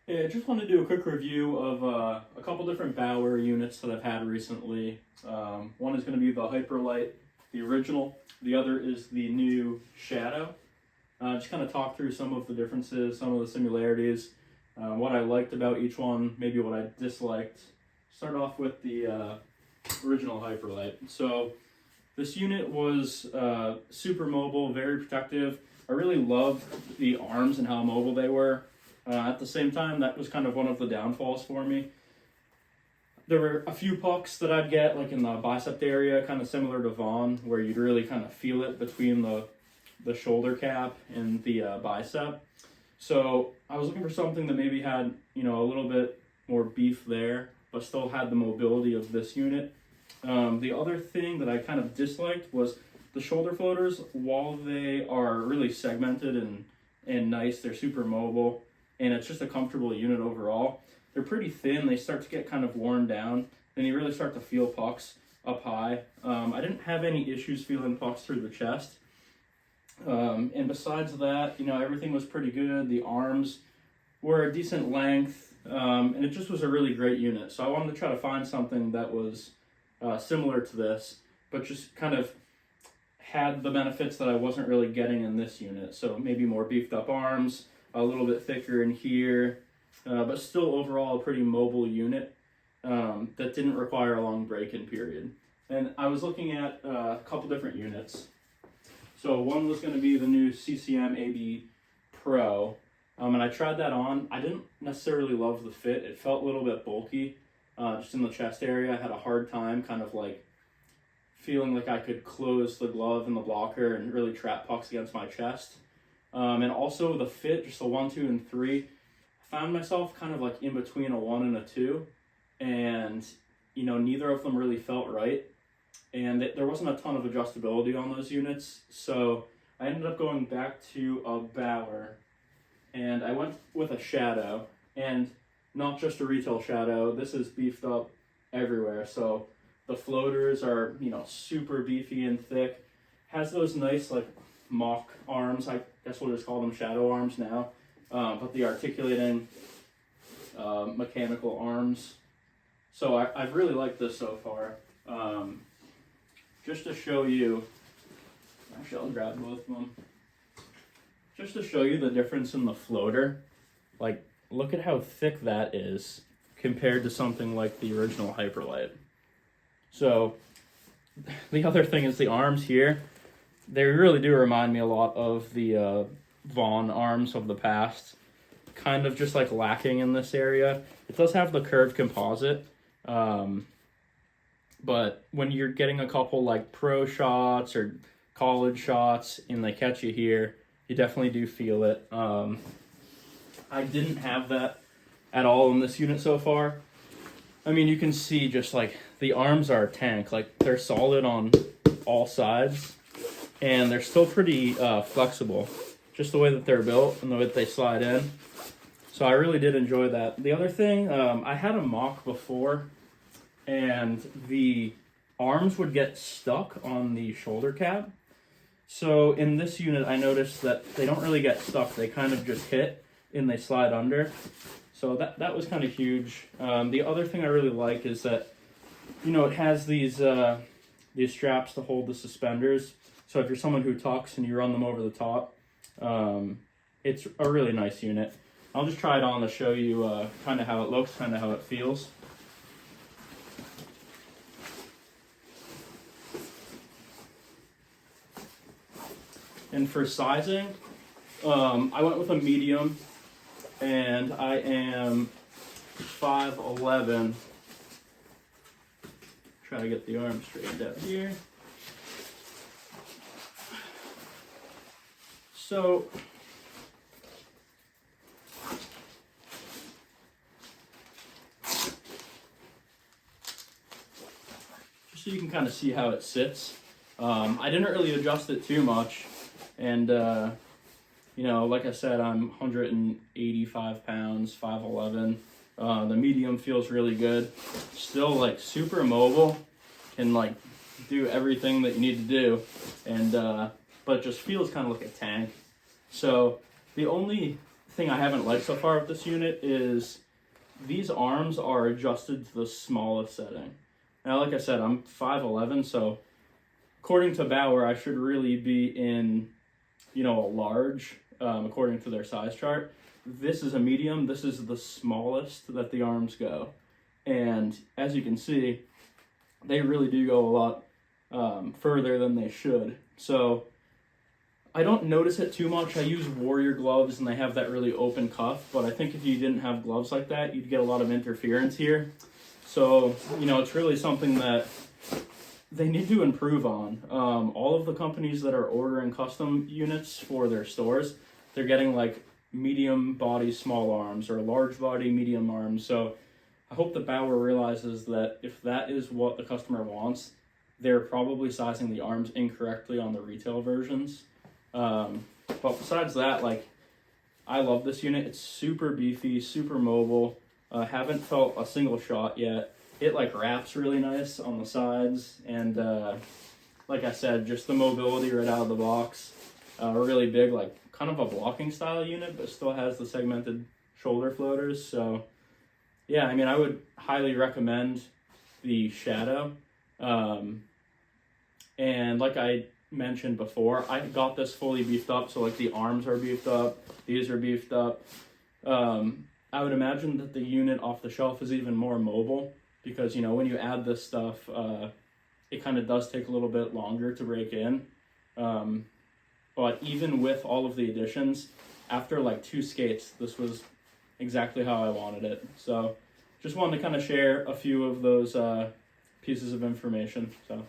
Yeah, I just want to do a quick review of a couple different Bauer units that I've had recently. One is going to be the Hyperlight, the original. The other is the new Shadow. Just kind of talk through some of the differences, some of the similarities, what I liked about each one, maybe what I disliked. Start off with the original Hyperlight. So this unit was super mobile, very protective. I really loved the arms and how mobile they were. At the same time, that was kind of one of the downfalls for me. There were a few pucks that I'd get, like in the bicep area, kind of similar to Vaughn, where you'd really kind of feel it between the shoulder cap and the bicep. So I was looking for something that maybe had, a little bit more beef there, but still had the mobility of this unit. The other thing that I kind of disliked was the shoulder floaters. While they are really segmented and nice, they're super mobile, and it's just a comfortable unit overall. They're pretty thin. They start to get kind of worn down. Then you really start to feel pucks up high. I didn't have any issues feeling pucks through the chest. And besides that, everything was pretty good. The arms were a decent length, and it just was a really great unit. So I wanted to try to find something that was similar to this, but just kind of had the benefits that I wasn't really getting in this unit. So maybe more beefed up arms, a little bit thicker in here, but still overall a pretty mobile unit that didn't require a long break-in period. And I was looking at a couple different units. So one was going to be the new CCM AB Pro, and I tried that on. I didn't necessarily love the fit. It felt a little bit bulky, just in the chest area. I had a hard time kind of like feeling like I could close the glove and the blocker and really trap pucks against my chest. And also the fit, just a 1, 2, and 3, I found myself kind of like in between a 1 and a 2, and neither of them really felt right, and there wasn't a ton of adjustability on those units. So I ended up going back to a Bauer, and I went with a Shadow, and not just a retail Shadow. This is beefed up everywhere. So the floaters are super beefy and thick. Has those nice like mock arms, I guess we'll just call them shadow arms now, but the articulating mechanical arms. So I've really liked this so far. Just to show you, actually I'll grab both of them. Just to show you the difference in the floater, like look at how thick that is compared to something like the original Hyperlight. So the other thing is the arms here. They really do remind me a lot of the Vaughn arms of the past. Kind of just like lacking in this area. It does have the curved composite, but when you're getting a couple like pro shots or college shots and they catch you here, you definitely do feel it. I didn't have that at all in this unit so far. I mean, you can see just like the arms are a tank. Like they're solid on all sides, and they're still pretty flexible, just the way that they're built and the way that they slide in. So I really did enjoy that. The other thing, I had a mock before, and the arms would get stuck on the shoulder cap. So in this unit, I noticed that they don't really get stuck. They kind of just hit and they slide under. So that was kind of huge. The other thing I really like is that, it has these straps to hold the suspenders. So if you're someone who tucks and you run them over the top, it's a really nice unit. I'll just try it on to show you kind of how it looks, kind of how it feels. And for sizing, I went with a medium, and I am 5'11". Try to get the arm straightened out here. So just so you can kind of see how it sits. I didn't really adjust it too much, and like I said, I'm 185 pounds, 5'11". The medium feels really good. Still like super mobile, can like do everything that you need to do, and but it just feels kind of like a tank. So the only thing I haven't liked so far with this unit is these arms are adjusted to the smallest setting. Now, like I said, I'm 5'11", so according to Bauer, I should really be in, a large, according to their size chart. This is a medium. This is the smallest that the arms go. And as you can see, they really do go a lot further than they should. So I don't notice it too much. I use Warrior gloves and they have that really open cuff, but I think if you didn't have gloves like that, you'd get a lot of interference here. So, it's really something that they need to improve on. All of the companies that are ordering custom units for their stores, they're getting like medium body, small arms, or large body, medium arms. So I hope that Bauer realizes that if that is what the customer wants, they're probably sizing the arms incorrectly on the retail versions. But besides that, I love this unit. It's super beefy, super mobile. Haven't felt a single shot yet. It wraps really nice on the sides, and like I said, just the mobility right out of the box. Really big, kind of a blocking style unit, but still has the segmented shoulder floaters. So yeah, I would highly recommend the Shadow. And like I mentioned before, I got this fully beefed up, so the arms are beefed up, these are beefed up. I would imagine that the unit off the shelf is even more mobile because, when you add this stuff, it kind of does take a little bit longer to break in. But even with all of the additions, after 2 skates, this was exactly how I wanted it. So just wanted to kind of share a few of those pieces of information. So